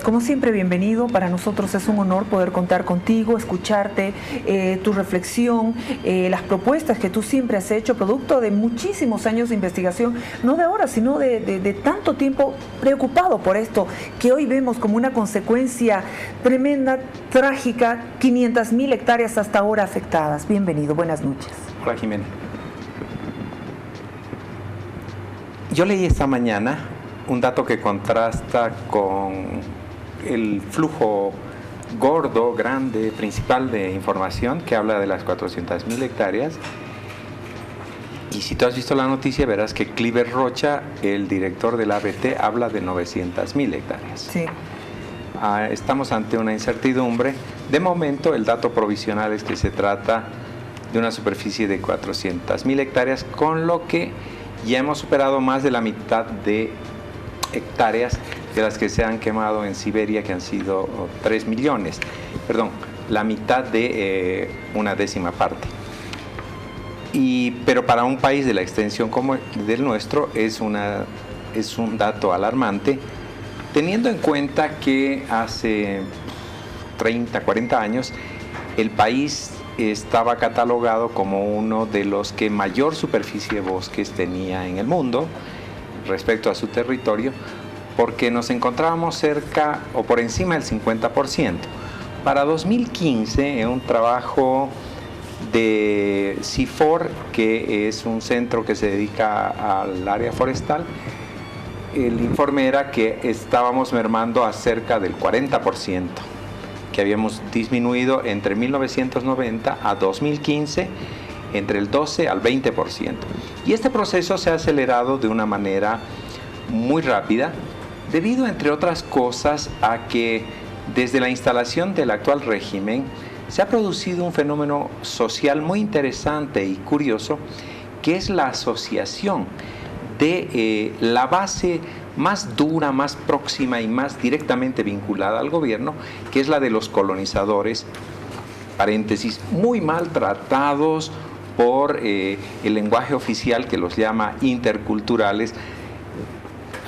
Como siempre, bienvenido. Para nosotros es un honor poder contar contigo, escucharte, tu reflexión, las propuestas que tú siempre has hecho, producto de muchísimos años de investigación, no de ahora, sino de tanto tiempo preocupado por esto, que hoy vemos como una consecuencia tremenda, trágica, 500.000 hectáreas hasta ahora afectadas. Bienvenido, buenas noches. Hola, Jimena. Yo leí esta mañana un dato que contrasta con el flujo gordo, grande, principal de información que habla de las 400.000 hectáreas. Y si tú has visto la noticia, verás que Cliver Rocha, el director del ABT, habla de 900.000 hectáreas. Sí. Estamos ante una incertidumbre. De momento, el dato provisional es que se trata de una superficie de 400.000 hectáreas, con lo que ya hemos superado más de la mitad de hectáreas de las que se han quemado en Siberia, que han sido 3 millones. Perdón, la mitad de una décima parte. Pero para un país de la extensión como del nuestro es un dato alarmante, teniendo en cuenta que hace 30, 40 años el país estaba catalogado como uno de los que mayor superficie de bosques tenía en el mundo respecto a su territorio, porque nos encontrábamos cerca o por encima del 50%. Para 2015, en un trabajo de CIFOR, que es un centro que se dedica al área forestal, el informe era que estábamos mermando a cerca del 40%, que habíamos disminuido entre 1990 a 2015 entre el 12 al 20%. Y este proceso se ha acelerado de una manera muy rápida, debido, entre otras cosas, a que desde la instalación del actual régimen se ha producido un fenómeno social muy interesante y curioso, que es la asociación de la base más dura, más próxima y más directamente vinculada al gobierno, que es la de los colonizadores, paréntesis, muy maltratados por el lenguaje oficial que los llama interculturales.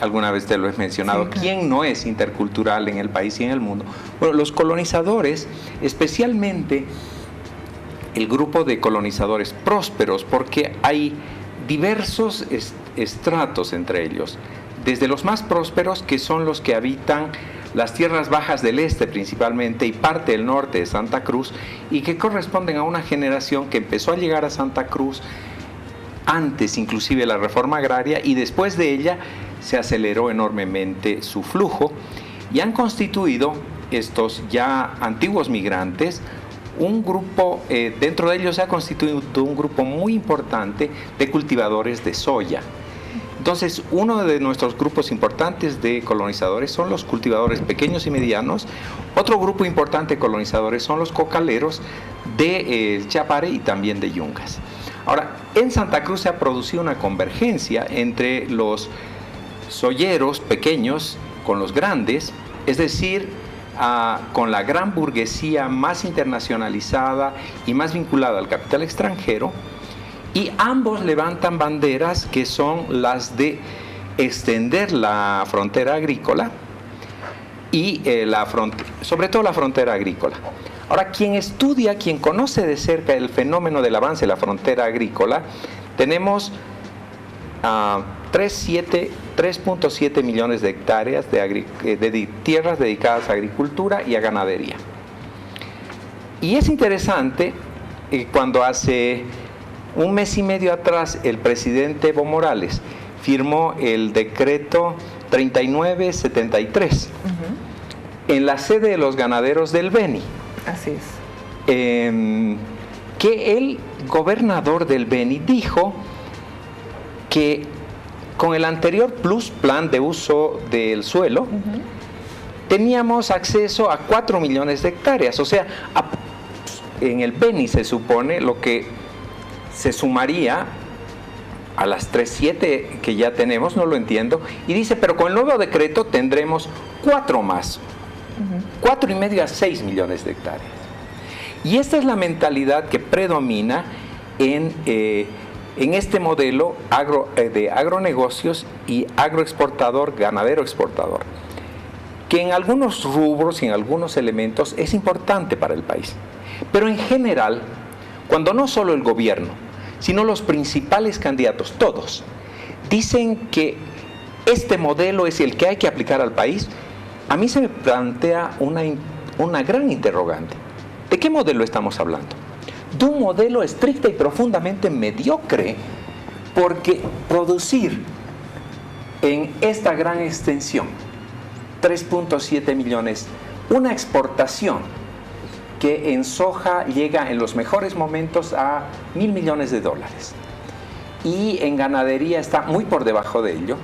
Alguna vez te lo he mencionado. Sí, claro. ¿Quién no es intercultural en el país y en el mundo? Bueno, los colonizadores, especialmente el grupo de colonizadores prósperos, porque hay diversos estratos entre ellos, desde los más prósperos, que son los que habitan las tierras bajas del este principalmente y parte del norte de Santa Cruz, y que corresponden a una generación que empezó a llegar a Santa Cruz antes inclusive de la reforma agraria, y después de ella se aceleró enormemente su flujo, y han constituido estos ya antiguos migrantes un grupo, dentro de ellos se ha constituido un grupo muy importante de cultivadores de soya. Entonces, uno de nuestros grupos importantes de colonizadores son los cultivadores pequeños y medianos. Otro grupo importante de colonizadores son los cocaleros de Chapare y también de Yungas. Ahora, en Santa Cruz se ha producido una convergencia entre los soyeros pequeños con los grandes, es decir, con la gran burguesía más internacionalizada y más vinculada al capital extranjero, y ambos levantan banderas que son las de extender la frontera agrícola y sobre todo la frontera agrícola. Ahora, quien estudia, quien conoce de cerca el fenómeno del avance de la frontera agrícola, tenemos 3.7 millones de hectáreas de tierras dedicadas a agricultura y a ganadería. Y es interesante cuando hace un mes y medio atrás el presidente Evo Morales firmó el decreto 3973 en la sede de los ganaderos del Beni. Así es. Que el gobernador del Beni dijo que con el anterior Plus Plan de uso del suelo teníamos acceso a 4 millones de hectáreas. O sea, en el Beni se supone lo que se sumaría a las 3.7 que ya tenemos, no lo entiendo, y dice, pero con el nuevo decreto tendremos 4 más, 4,5 a 6 millones de hectáreas. Y esta es la mentalidad que predomina en este modelo de agronegocios y agroexportador, ganadero exportador. que en algunos rubros y en algunos elementos es importante para el país. Pero en general, cuando no solo el gobierno, sino los principales candidatos, todos, dicen que este modelo es el que hay que aplicar al país, a mí se me plantea una gran interrogante. ¿De qué modelo estamos hablando? De un modelo estricta y profundamente mediocre, porque producir en esta gran extensión 3.7 millones, una exportación que en soja llega en los mejores momentos a 1.000 millones de dólares y en ganadería está muy por debajo de ello,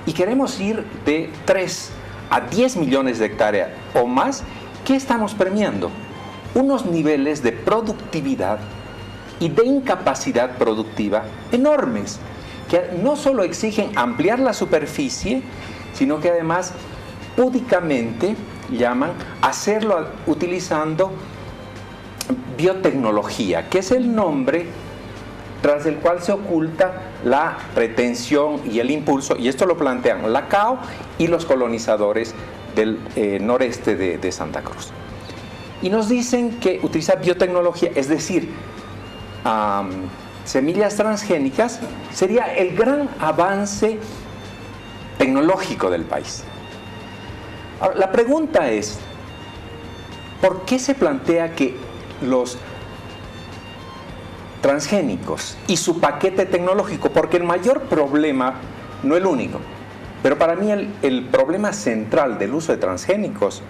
y queremos ir de 3 a 10 millones de hectáreas o más, ¿qué estamos premiando? Unos niveles de productividad y de incapacidad productiva enormes, que no solo exigen ampliar la superficie, sino que además púdicamente llaman hacerlo utilizando biotecnología, que es el nombre tras el cual se oculta la retención y el impulso, y esto lo plantean la CAO y los colonizadores del noreste de Santa Cruz. Y nos dicen que utilizar biotecnología, es decir, semillas transgénicas, sería el gran avance tecnológico del país. Ahora, la pregunta es, ¿por qué se plantea que los transgénicos y su paquete tecnológico? Porque el mayor problema, no el único, pero para mí el problema central del uso de transgénicos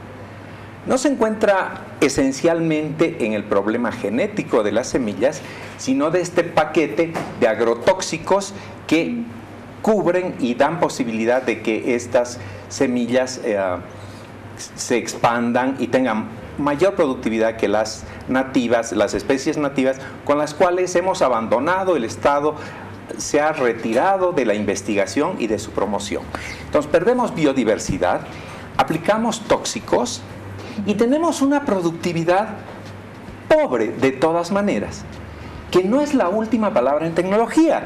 no se encuentra esencialmente en el problema genético de las semillas, sino de este paquete de agrotóxicos que cubren y dan posibilidad de que estas semillas se expandan y tengan mayor productividad que las nativas, las especies nativas, con las cuales hemos abandonado. El Estado se ha retirado de la investigación y de su promoción. Entonces perdemos biodiversidad, aplicamos tóxicos y tenemos una productividad pobre de todas maneras, que no es la última palabra en tecnología.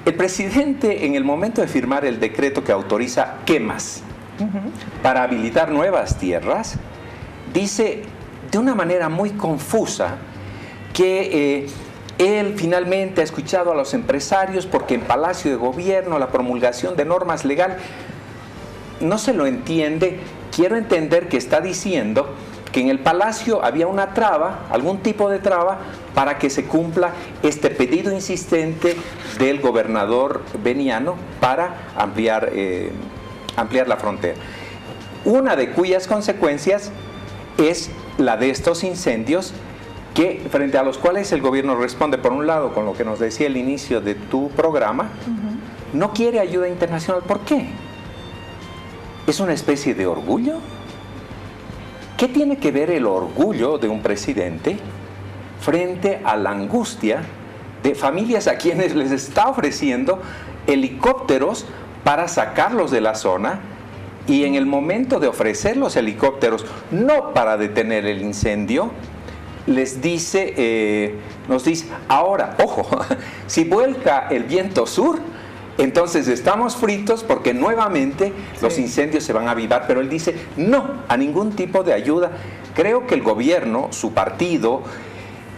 El presidente, en el momento de firmar el decreto que autoriza quemas para habilitar nuevas tierras, dice de una manera muy confusa que él finalmente ha escuchado a los empresarios porque en Palacio de Gobierno la promulgación de normas legales no se lo entiende. Quiero entender que está diciendo que en el Palacio había una traba, algún tipo de traba, para que se cumpla este pedido insistente del gobernador Beniano para ampliar la frontera. Una de cuyas consecuencias es la de estos incendios, que frente a los cuales el gobierno responde, por un lado, con lo que nos decía al inicio de tu programa, no quiere ayuda internacional. ¿Por qué? ¿Es una especie de orgullo? ¿Qué tiene que ver el orgullo de un presidente frente a la angustia de familias a quienes les está ofreciendo helicópteros para sacarlos de la zona, y en el momento de ofrecer los helicópteros, no para detener el incendio, les dice, nos dice, ahora, ojo, si vuelca el viento sur, entonces estamos fritos porque nuevamente los incendios se van a avivar? Pero él dice no a ningún tipo de ayuda. Creo que el gobierno, su partido,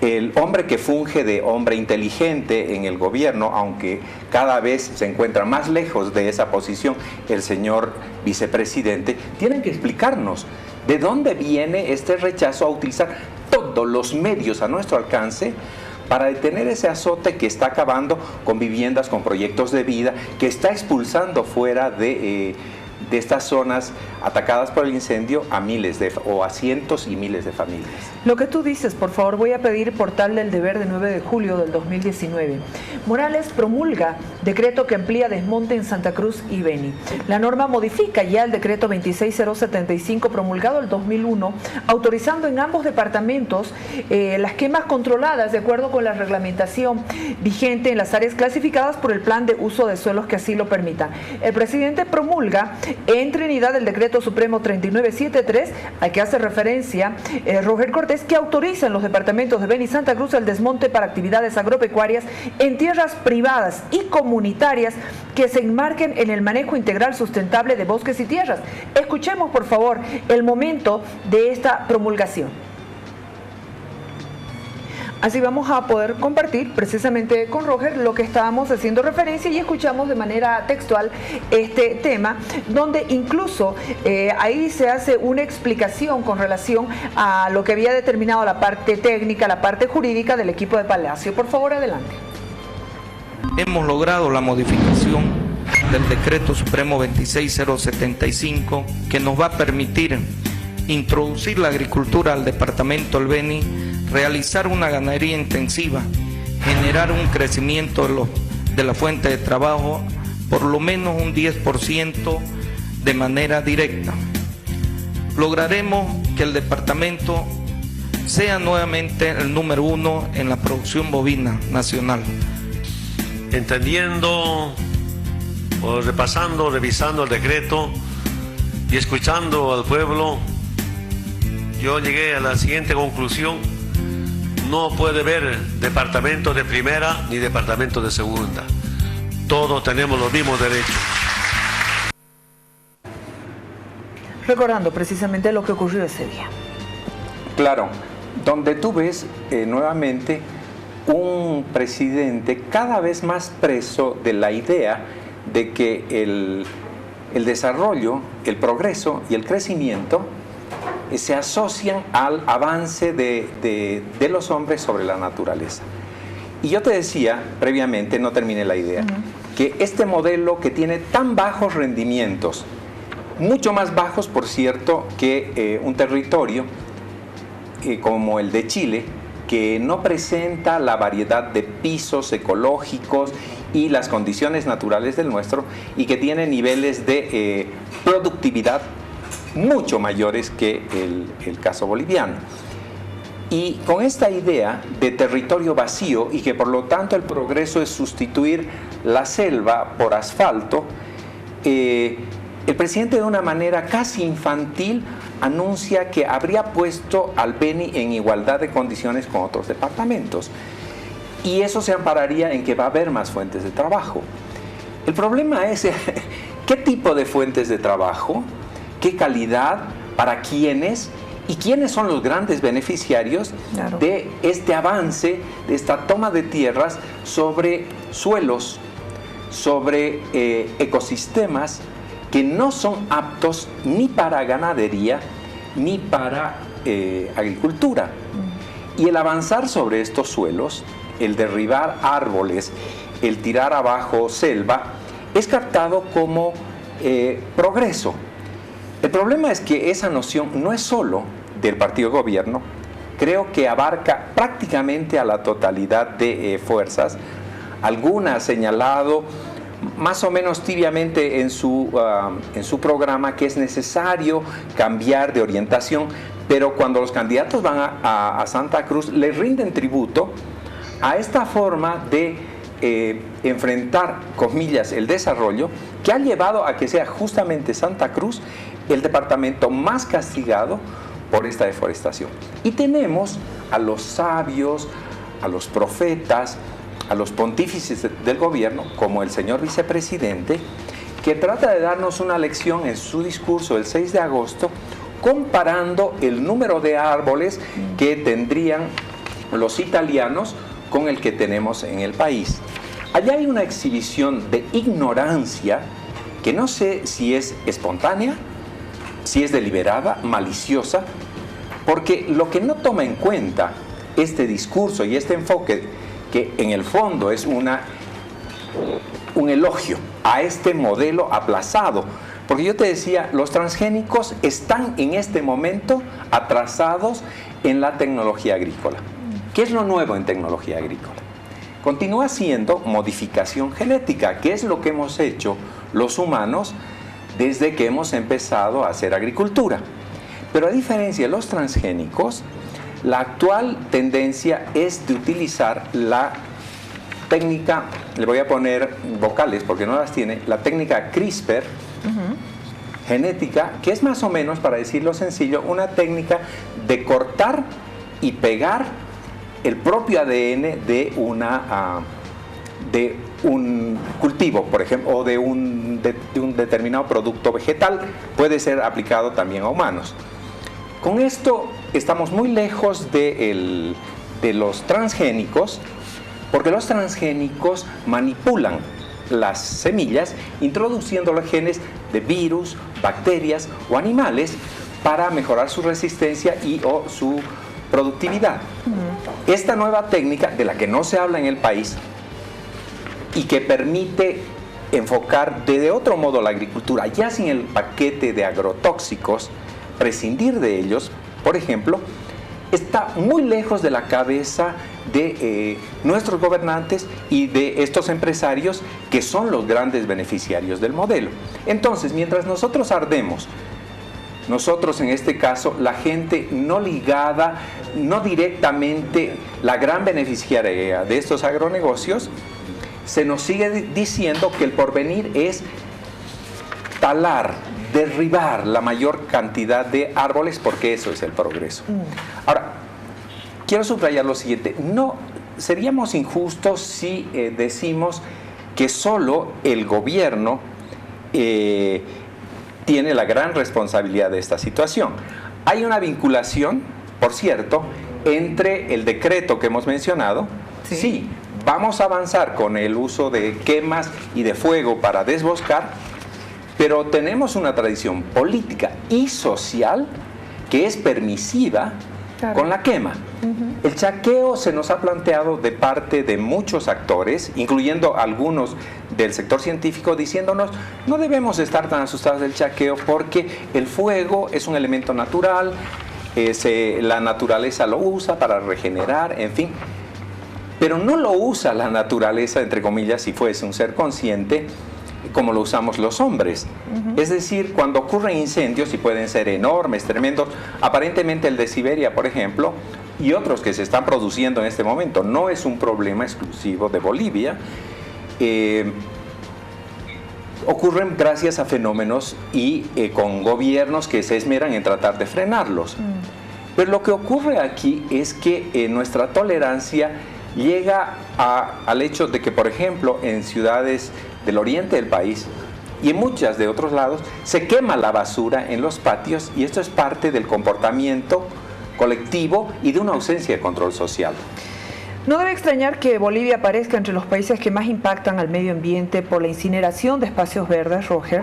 el hombre que funge de hombre inteligente en el gobierno, aunque cada vez se encuentra más lejos de esa posición el señor vicepresidente, tienen que explicarnos de dónde viene este rechazo a utilizar todos los medios a nuestro alcance para detener ese azote que está acabando con viviendas, con proyectos de vida, que está expulsando fuera de estas zonas atacadas por el incendio a cientos y miles de familias. Lo que tú dices, por favor, voy a pedir portal del Deber de 9 de julio del 2019. Morales promulga decreto que amplía desmonte en Santa Cruz y Beni. La norma modifica ya el decreto 26075 promulgado el 2001, autorizando en ambos departamentos las quemas controladas de acuerdo con la reglamentación vigente en las áreas clasificadas por el plan de uso de suelos que así lo permitan. El presidente promulga en Trinidad el decreto supremo 3973, al que hace referencia Roger Cortés, que autoriza en los departamentos de Beni y Santa Cruz el desmonte para actividades agropecuarias en tierras privadas y comunitarias que se enmarquen en el manejo integral sustentable de bosques y tierras. Escuchemos, por favor, el momento de esta promulgación. Así vamos a poder compartir precisamente con Roger lo que estábamos haciendo referencia y escuchamos de manera textual este tema, donde incluso ahí se hace una explicación con relación a lo que había determinado la parte técnica, la parte jurídica del equipo de Palacio. Por favor, adelante. Hemos logrado la modificación del decreto supremo 26075 que nos va a permitir introducir la agricultura al departamento del Beni, realizar una ganadería intensiva, generar un crecimiento de la fuente de trabajo, por lo menos un 10% de manera directa. Lograremos que el departamento sea nuevamente el número 1 en la producción bovina nacional. Entendiendo, o repasando, revisando el decreto y escuchando al pueblo, yo llegué a la siguiente conclusión: no puede haber departamento de primera ni departamento de segunda. Todos tenemos los mismos derechos. Recordando precisamente lo que ocurrió ese día. Claro, donde tú ves nuevamente un presidente cada vez más preso de la idea de que el desarrollo, el progreso y el crecimiento se asocian al avance de los hombres sobre la naturaleza. Y yo te decía previamente, no terminé la idea, que este modelo que tiene tan bajos rendimientos, mucho más bajos, por cierto, que un territorio como el de Chile, que no presenta la variedad de pisos ecológicos y las condiciones naturales del nuestro, y que tiene niveles de productividad mucho mayores que el caso boliviano. Y con esta idea de territorio vacío y que por lo tanto el progreso es sustituir la selva por asfalto, el presidente de una manera casi infantil anuncia que habría puesto al Beni en igualdad de condiciones con otros departamentos. Y eso se ampararía en que va a haber más fuentes de trabajo. El problema es, ¿qué tipo de fuentes de trabajo? ¿Qué calidad? ¿Para quiénes? ¿Y quiénes son los grandes beneficiarios de este avance, de esta toma de tierras sobre suelos, sobre ecosistemas que no son aptos ni para ganadería ni para agricultura? Y el avanzar sobre estos suelos, el derribar árboles, el tirar abajo selva, es captado como progreso. El problema es que esa noción no es solo del partido gobierno, creo que abarca prácticamente a la totalidad de fuerzas. Alguna ha señalado más o menos tibiamente en su programa que es necesario cambiar de orientación, pero cuando los candidatos van a Santa Cruz les rinden tributo a esta forma de enfrentar, comillas, el desarrollo, que ha llevado a que sea justamente Santa Cruz el departamento más castigado por esta deforestación. Y tenemos a los sabios, a los profetas, a los pontífices del gobierno, como el señor vicepresidente, que trata de darnos una lección en su discurso del 6 de agosto, comparando el número de árboles que tendrían los italianos con el que tenemos en el país. Allá hay una exhibición de ignorancia que no sé si es espontánea, si es deliberada, maliciosa, porque lo que no toma en cuenta este discurso y este enfoque, que en el fondo es un elogio a este modelo aplazado, porque yo te decía, los transgénicos están en este momento atrasados en la tecnología agrícola. ¿Qué es lo nuevo en tecnología agrícola? Continúa siendo modificación genética, que es lo que hemos hecho los humanos desde que hemos empezado a hacer agricultura. Pero a diferencia de los transgénicos, la actual tendencia es de utilizar la técnica, le voy a poner vocales porque no las tiene, la técnica CRISPR, genética, que es más o menos, para decirlo sencillo, una técnica de cortar y pegar el propio ADN de un cultivo, por ejemplo, o de un determinado producto vegetal. Puede ser aplicado también a humanos. Con esto estamos muy lejos de los transgénicos, porque los transgénicos manipulan las semillas introduciendo los genes de virus, bacterias o animales para mejorar su resistencia o su productividad. Esta nueva técnica, de la que no se habla en el país y que permite enfocar de otro modo la agricultura, ya sin el paquete de agrotóxicos, prescindir de ellos, por ejemplo, está muy lejos de la cabeza de nuestros gobernantes y de estos empresarios que son los grandes beneficiarios del modelo. Entonces, mientras nosotros ardemos, nosotros en este caso, la gente no ligada, no directamente la gran beneficiaria de estos agronegocios, se nos sigue diciendo que el porvenir es talar, derribar la mayor cantidad de árboles, porque eso es el progreso. Ahora, quiero subrayar lo siguiente: no seríamos injustos si decimos que solo el gobierno tiene la gran responsabilidad de esta situación. Hay una vinculación, por cierto, entre el decreto que hemos mencionado. Sí, vamos a avanzar con el uso de quemas y de fuego para desboscar, pero tenemos una tradición política y social que es permisiva con la quema. El chaqueo se nos ha planteado de parte de muchos actores, incluyendo algunos del sector científico, diciéndonos: no debemos estar tan asustados del chaqueo porque el fuego es un elemento natural, la naturaleza lo usa para regenerar, en fin. Pero no lo usa la naturaleza, entre comillas, si fuese un ser consciente, como lo usamos los hombres. Es decir, cuando ocurren incendios, y pueden ser enormes, tremendos, aparentemente el de Siberia, por ejemplo, y otros que se están produciendo en este momento, no es un problema exclusivo de Bolivia, ocurren gracias a fenómenos y con gobiernos que se esmeran en tratar de frenarlos. Pero lo que ocurre aquí es que nuestra tolerancia llega al hecho de que, por ejemplo, en ciudades del oriente del país y en muchas de otros lados, se quema la basura en los patios, y esto es parte del comportamiento colectivo y de una ausencia de control social. No debe extrañar que Bolivia aparezca entre los países que más impactan al medio ambiente por la incineración de espacios verdes, Roger.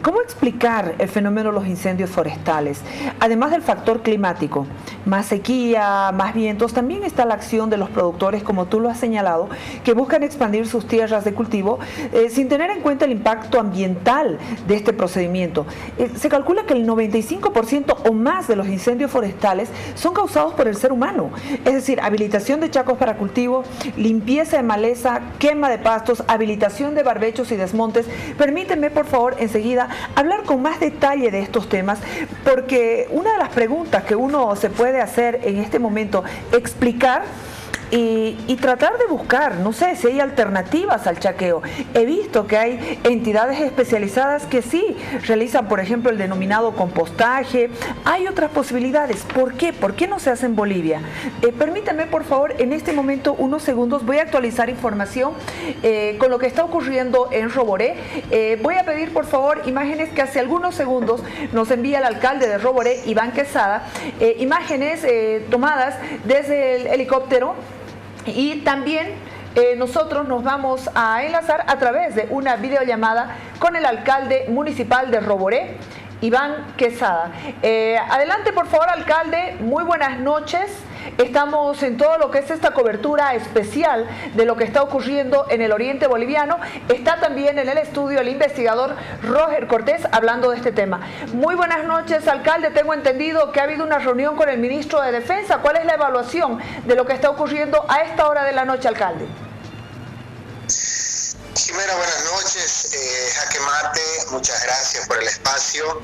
¿Cómo explicar el fenómeno de los incendios forestales? Además del factor climático, más sequía, más vientos, también está la acción de los productores, como tú lo has señalado, que buscan expandir sus tierras de cultivo sin tener en cuenta el impacto ambiental de este procedimiento. Se calcula que el 95% o más de los incendios forestales son causados por el ser humano, es decir, habilitación de chacos para cultivo, limpieza de maleza, quema de pastos, habilitación de barbechos y desmontes. Permíteme, por favor, enseguida hablar con más detalle de estos temas, porque una de las preguntas que uno se puede hacer en este momento, explicar y tratar de buscar, no sé, si hay alternativas al chaqueo. He visto que hay entidades especializadas que sí realizan, por ejemplo, el denominado compostaje. Hay otras posibilidades. ¿Por qué? ¿Por qué no se hace en Bolivia? Permítame, por favor, en este momento, unos segundos, voy a actualizar información con lo que está ocurriendo en Roboré. Voy a pedir, por favor, imágenes que hace algunos segundos nos envía el alcalde de Roboré, Iván Quesada, imágenes tomadas desde el helicóptero. Y también nosotros nos vamos a enlazar a través de una videollamada con el alcalde municipal de Roboré, Iván Quesada. Adelante, por favor, alcalde. Muy buenas noches. Estamos en todo lo que es esta cobertura especial de lo que está ocurriendo en el oriente boliviano. Está también en el estudio el investigador Roger Cortés hablando de este tema. Muy buenas noches, alcalde. Tengo entendido que ha habido una reunión con el ministro de Defensa. ¿Cuál es la evaluación de lo que está ocurriendo a esta hora de la noche, alcalde? Jimena, buenas noches. Jaque Mate, muchas gracias por el espacio.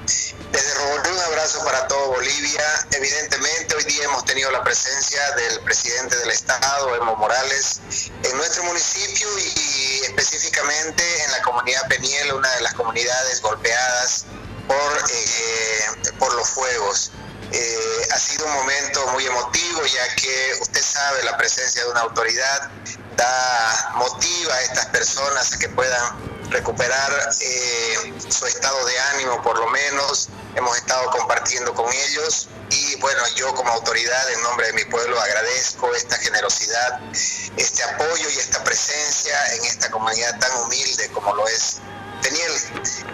Desde Roboré, un abrazo para todo Bolivia. Evidentemente, hoy día hemos tenido la presencia del presidente del Estado, Evo Morales, en nuestro municipio y específicamente en la comunidad Peniel, una de las comunidades golpeadas por los fuegos. Ha sido un momento muy emotivo, ya que usted sabe, la presencia de una autoridad motiva a estas personas a que puedan recuperar su estado de ánimo. Por lo menos hemos estado compartiendo con ellos, y bueno, yo como autoridad en nombre de mi pueblo agradezco esta generosidad, este apoyo y esta presencia en esta comunidad tan humilde como lo es Teniel.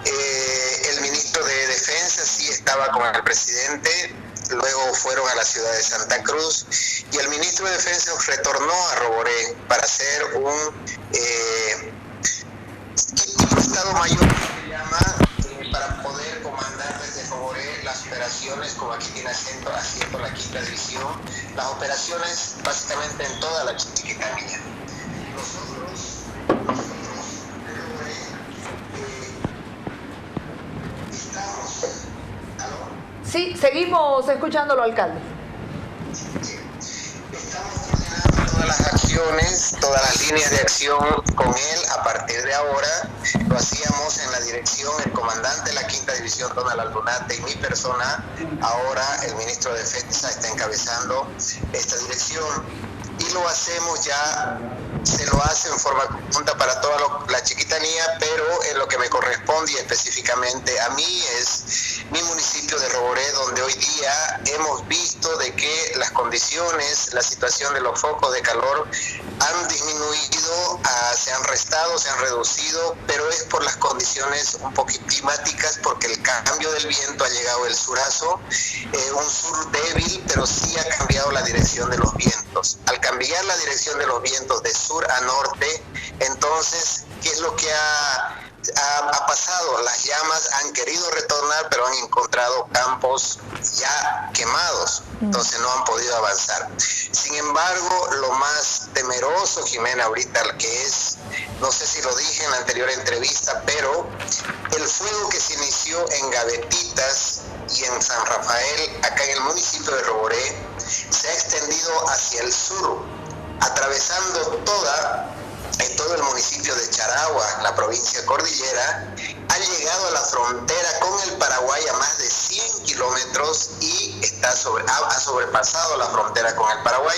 El ministro de Defensa sí estaba con el presidente, luego fueron a la ciudad de Santa Cruz, y el ministro de Defensa retornó a Roboré para hacer un Estado Mayor, se llama, para poder comandar desde Roboré las operaciones, como aquí tiene haciendo la quinta división, las operaciones básicamente en toda la Chiquitanía. Nosotros estamos... ¿Aló? Sí, seguimos escuchándolo, alcalde. Estamos coordinando todas las acciones, todas las líneas de acción con él. A partir de ahora lo hacíamos en la dirección el comandante de la quinta división, Donald Aldunate, y mi persona. Ahora el ministro de Defensa está encabezando esta dirección, y lo hacemos ya, se lo hace en forma conjunta para toda la Chiquitanía, pero en lo que me corresponde y específicamente a mí es mi municipio de Roboré, donde hoy día hemos visto de que las condiciones, la situación de los focos de calor han disminuido, se han restado, se han reducido, pero es por las condiciones un poco climáticas, porque el cambio del viento ha llegado el surazo, un sur débil, pero sí ha cambiado la dirección de los vientos. Al cambiar la dirección de los vientos de sur a norte, entonces, ¿qué es lo que ha pasado? Las llamas han querido retornar, pero han encontrado campos ya quemados, entonces no han podido avanzar. Sin embargo, lo más temeroso, Jimena, ahorita que es, no sé si lo dije en la anterior entrevista, pero el fuego que se inició en Gavetitas y en San Rafael, acá en el municipio de Roboré, se ha extendido hacia el sur, atravesando todo el municipio de Charagua, la provincia cordillera, ha llegado a la frontera con el Paraguay a más de 100 kilómetros y ha sobrepasado la frontera con el Paraguay.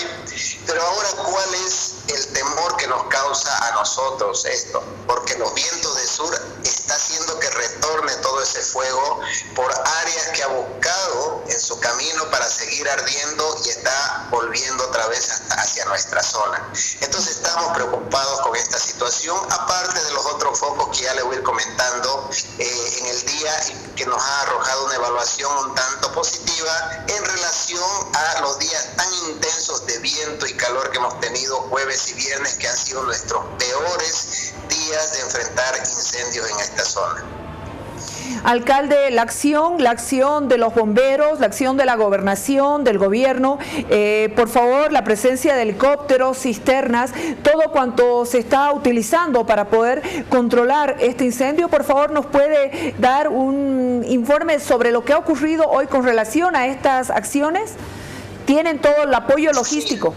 Pero ahora, ¿cuál es el temor que nos causa a nosotros esto? Porque los vientos de sur está haciendo que retorne todo ese fuego por áreas que ha buscado en su camino para seguir ardiendo, y está volviendo otra vez hacia nuestra zona. Entonces estamos preocupados con esta situación, aparte de los otros focos que ya le voy a ir comentando en el día, que nos ha arrojado una evaluación un tanto positiva en relación a los días tan intensos de viento y calor que hemos tenido jueves y viernes, que han sido nuestros peores días de enfrentar incendios en esta zona. Alcalde, la acción de los bomberos, la acción de la gobernación, del gobierno, por favor, la presencia de helicópteros, cisternas, todo cuanto se está utilizando para poder controlar este incendio. Por favor, ¿nos puede dar un informe sobre lo que ha ocurrido hoy con relación a estas acciones? ¿Tienen todo el apoyo logístico?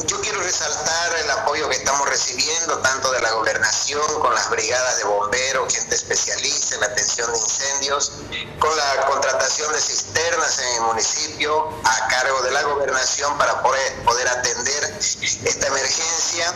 Yo quiero resaltar el apoyo que estamos recibiendo tanto de la gobernación, con las brigadas de bomberos, gente especialista en la atención de incendios, con la contratación de cisternas en el municipio a cargo de la gobernación para poder atender esta emergencia.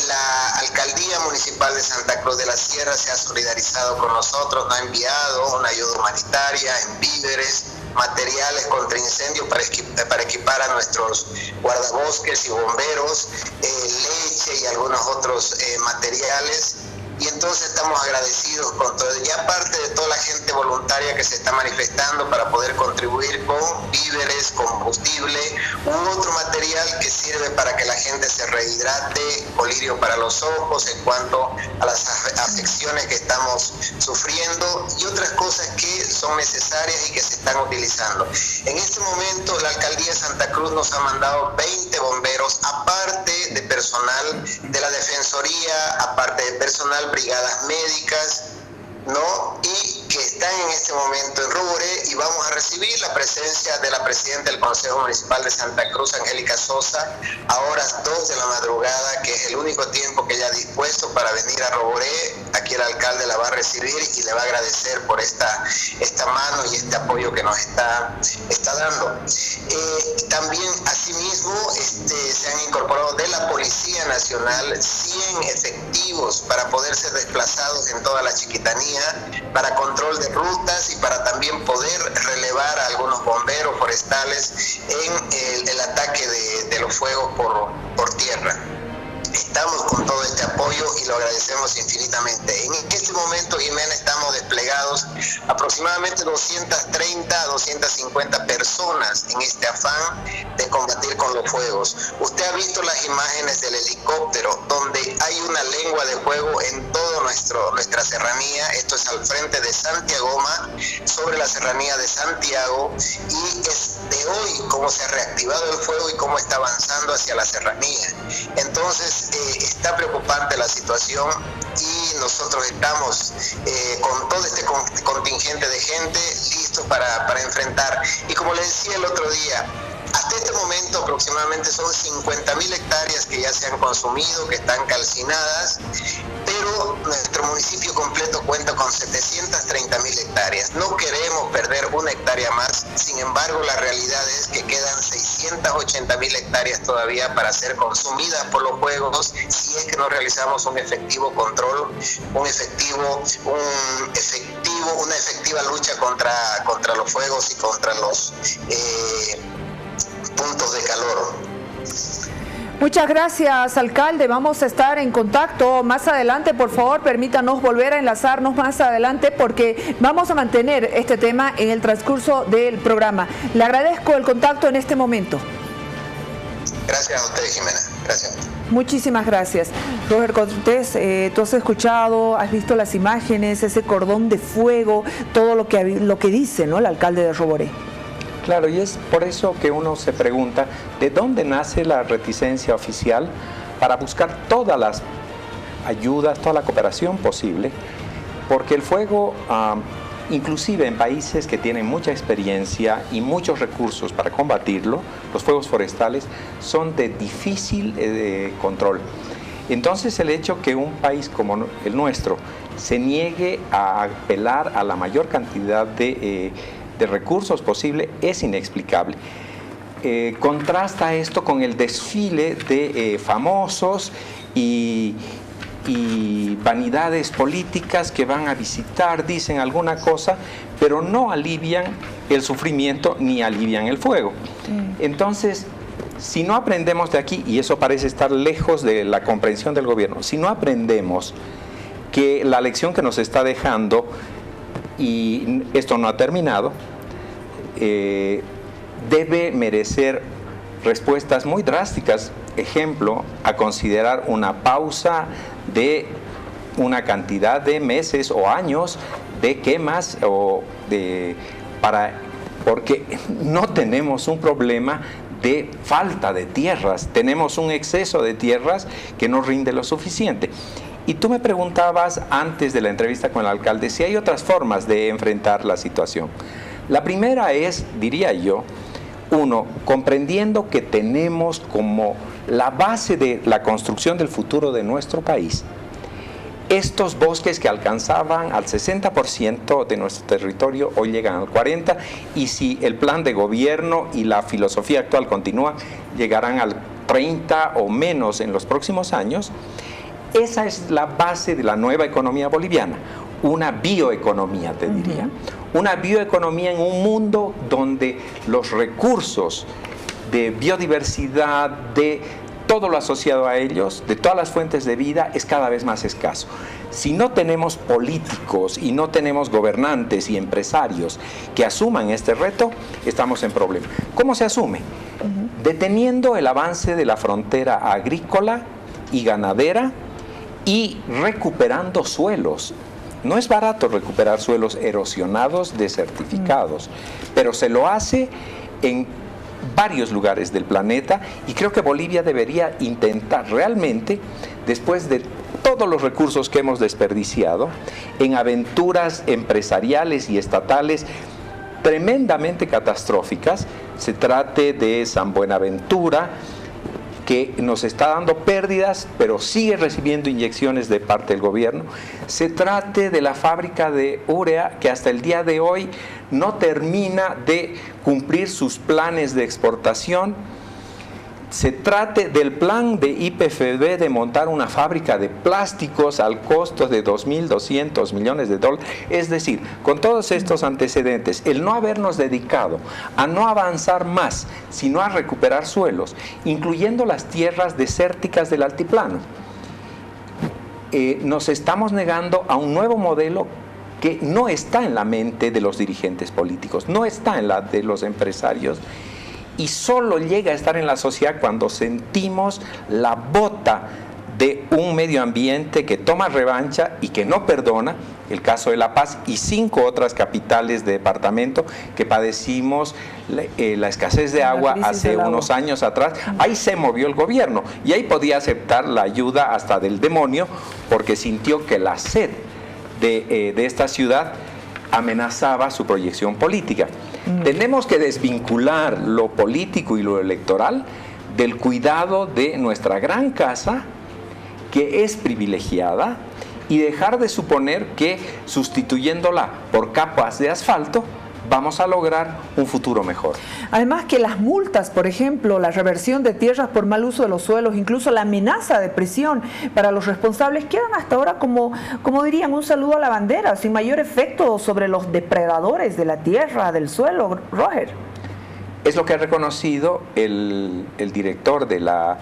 La alcaldía municipal de Santa Cruz de la Sierra se ha solidarizado con nosotros, nos ha enviado una ayuda humanitaria en víveres, materiales contra incendios para equipar a nuestros guardabosques y bomberos, leche y algunos otros materiales. Y entonces estamos agradecidos con todo, y aparte de toda la gente voluntaria que se está manifestando para poder contribuir con víveres, combustible u otro material que sirve para que la gente se rehidrate, colirio para los ojos en cuanto a las afecciones que estamos sufriendo, y otras cosas que son necesarias y que se están utilizando. En este momento la alcaldía de Santa Cruz nos ha mandado 20 bomberos, aparte de personal de la Defensoría, aparte de personal brigadas médicas, ¿no? Y que están en este momento en Roboré, y vamos a recibí la presencia de la presidenta del Consejo Municipal de Santa Cruz, Angélica Sosa, a horas 2 de la madrugada, que es el único tiempo que ella ha dispuesto para venir a Roboré. Aquí el alcalde la va a recibir y le va a agradecer por esta mano y este apoyo que nos está dando. También, asimismo, se han incorporado de la Policía Nacional 100 efectivos para poder ser desplazados en toda la Chiquitanía, para control de rutas y para también poder relevar a algunos bomberos forestales en el ataque de los fuegos por tierra. Estamos con todo este apoyo y lo agradecemos infinitamente. En este momento, Jimena, estamos desplegados aproximadamente 230 a 250 personas en este afán de combatir con los fuegos. Usted ha visto las imágenes del helicóptero, donde hay una lengua de fuego en toda nuestra serranía. Esto es al frente de Santiagoma, sobre la serranía de Santiago, y es de hoy cómo se ha reactivado el fuego y cómo está avanzando hacia la serranía. Entonces, está preocupante la situación y nosotros estamos con todo este contingente de gente listos para enfrentar. Y como le decía el otro día, hasta este momento aproximadamente son 50.000 hectáreas que ya se han consumido, que están calcinadas, pero nuestro municipio completo cuenta con 730.000 hectáreas. No queremos perder una hectárea más, sin embargo la realidad es que quedan 680.000 hectáreas todavía para ser consumidas por los fuegos, si es que no realizamos un efectivo control, una efectiva lucha contra los fuegos y contra los puntos de calor. Muchas gracias, alcalde. Vamos a estar en contacto más adelante. Por favor, permítanos volver a enlazarnos más adelante porque vamos a mantener este tema en el transcurso del programa. Le agradezco el contacto en este momento. Gracias a usted, Jimena. Gracias. Muchísimas gracias. Roger Cortés, tú has escuchado, has visto las imágenes, ese cordón de fuego, todo lo que dice, ¿no?, el alcalde de Roboré. Claro, y es por eso que uno se pregunta de dónde nace la reticencia oficial para buscar todas las ayudas, toda la cooperación posible, porque el fuego, inclusive en países que tienen mucha experiencia y muchos recursos para combatirlo, los fuegos forestales son de difícil control. Entonces el hecho que un país como el nuestro se niegue a apelar a la mayor cantidad de recursos posible es inexplicable. Contrasta esto con el desfile de famosos y vanidades políticas que van a visitar, dicen alguna cosa, pero no alivian el sufrimiento ni alivian el fuego. Entonces, si no aprendemos de aquí, y eso parece estar lejos de la comprensión del gobierno, si no aprendemos que la lección que nos está dejando, y esto no ha terminado, debe merecer respuestas muy drásticas. Ejemplo, a considerar una pausa de una cantidad de meses o años de quemas porque no tenemos un problema de falta de tierras, tenemos un exceso de tierras que no rinde lo suficiente. Y tú me preguntabas antes de la entrevista con el alcalde si hay otras formas de enfrentar la situación. La primera es, diría yo, comprendiendo que tenemos como la base de la construcción del futuro de nuestro país estos bosques que alcanzaban al 60% de nuestro territorio, hoy llegan al 40%, y si el plan de gobierno y la filosofía actual continúa, llegarán al 30% o menos en los próximos años. Esa es la base de la nueva economía boliviana, una bioeconomía, te diría. Una bioeconomía en un mundo donde los recursos de biodiversidad, de todo lo asociado a ellos, de todas las fuentes de vida, es cada vez más escaso. Si no tenemos políticos y no tenemos gobernantes y empresarios que asuman este reto, estamos en problema. ¿Cómo se asume? Deteniendo el avance de la frontera agrícola y ganadera y recuperando suelos. No es barato recuperar suelos erosionados, desertificados, pero se lo hace en varios lugares del planeta, y creo que Bolivia debería intentar realmente, después de todos los recursos que hemos desperdiciado en aventuras empresariales y estatales tremendamente catastróficas, se trate de San Buenaventura, que nos está dando pérdidas, pero sigue recibiendo inyecciones de parte del gobierno. Se trate de la fábrica de urea, que hasta el día de hoy no termina de cumplir sus planes de exportación. Se trate del plan de IPFB de montar una fábrica de plásticos al costo de 2.200 millones de dólares. Es decir, con todos estos antecedentes, el no habernos dedicado a no avanzar más, sino a recuperar suelos, incluyendo las tierras desérticas del altiplano, nos estamos negando a un nuevo modelo que no está en la mente de los dirigentes políticos, no está en la de los empresarios, y solo llega a estar en la sociedad cuando sentimos la bota de un medio ambiente que toma revancha y que no perdona, el caso de La Paz y 5 otras capitales de departamento que padecimos la escasez de agua hace unos años atrás. Ahí se movió el gobierno y ahí podía aceptar la ayuda hasta del demonio, porque sintió que la sed de esta ciudad amenazaba su proyección política. Tenemos que desvincular lo político y lo electoral del cuidado de nuestra gran casa, que es privilegiada, y dejar de suponer que sustituyéndola por capas de asfalto vamos a lograr un futuro mejor. Además que las multas, por ejemplo, la reversión de tierras por mal uso de los suelos, incluso la amenaza de prisión para los responsables, quedan hasta ahora como dirían, un saludo a la bandera, sin mayor efecto sobre los depredadores de la tierra, del suelo. Roger. Es lo que ha reconocido el director de la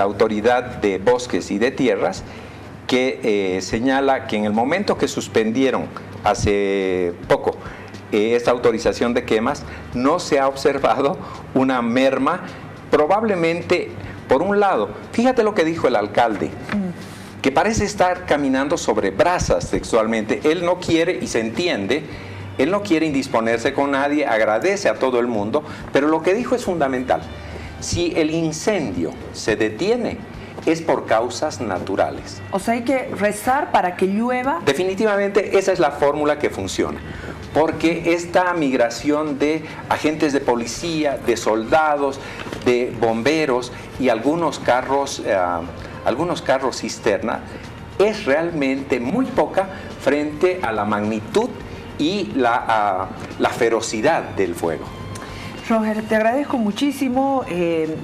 Autoridad de Bosques y de Tierras, que señala que en el momento que suspendieron hace poco esta autorización de quemas, no se ha observado una merma, probablemente, por un lado, fíjate lo que dijo el alcalde, que parece estar caminando sobre brasas textualmente. Él no quiere, y se entiende, él no quiere indisponerse con nadie, agradece a todo el mundo, pero lo que dijo es fundamental. Si el incendio se detiene, es por causas naturales. O sea, hay que rezar para que llueva. Definitivamente esa es la fórmula que funciona, porque esta migración de agentes de policía, de soldados, de bomberos y algunos carros cisterna es realmente muy poca frente a la magnitud y la ferocidad del fuego. Roger, te agradezco muchísimo.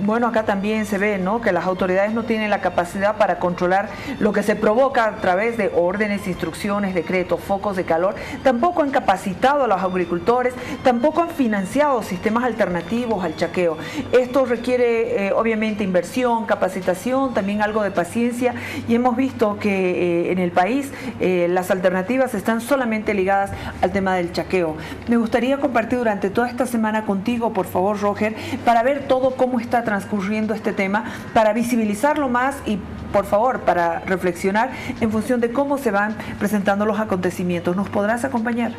Bueno, acá también se ve, ¿no?, que las autoridades no tienen la capacidad para controlar lo que se provoca a través de órdenes, instrucciones, decretos, focos de calor. Tampoco han capacitado a los agricultores, tampoco han financiado sistemas alternativos al chaqueo. Esto requiere obviamente inversión, capacitación, también algo de paciencia, y hemos visto que en el país las alternativas están solamente ligadas al tema del chaqueo. Me gustaría compartir durante toda esta semana contigo, por favor, Roger, para ver todo cómo está transcurriendo este tema, para visibilizarlo más y, por favor, para reflexionar en función de cómo se van presentando los acontecimientos. ¿Nos podrás acompañar?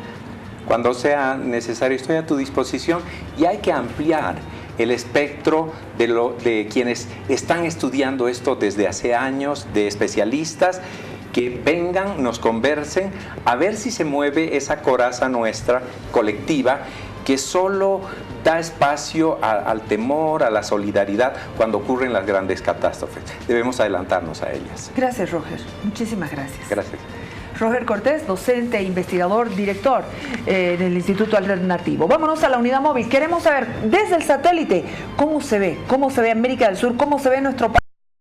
Cuando sea necesario, estoy a tu disposición, y hay que ampliar el espectro de quienes están estudiando esto desde hace años, de especialistas, que vengan, nos conversen, a ver si se mueve esa coraza nuestra colectiva, que solo da espacio al temor, a la solidaridad cuando ocurren las grandes catástrofes. Debemos adelantarnos a ellas. Gracias, Roger. Muchísimas gracias. Gracias. Roger Cortés, docente, investigador, director del Instituto Alternativo. Vámonos a la unidad móvil. Queremos saber desde el satélite cómo se ve América del Sur, cómo se ve nuestro país.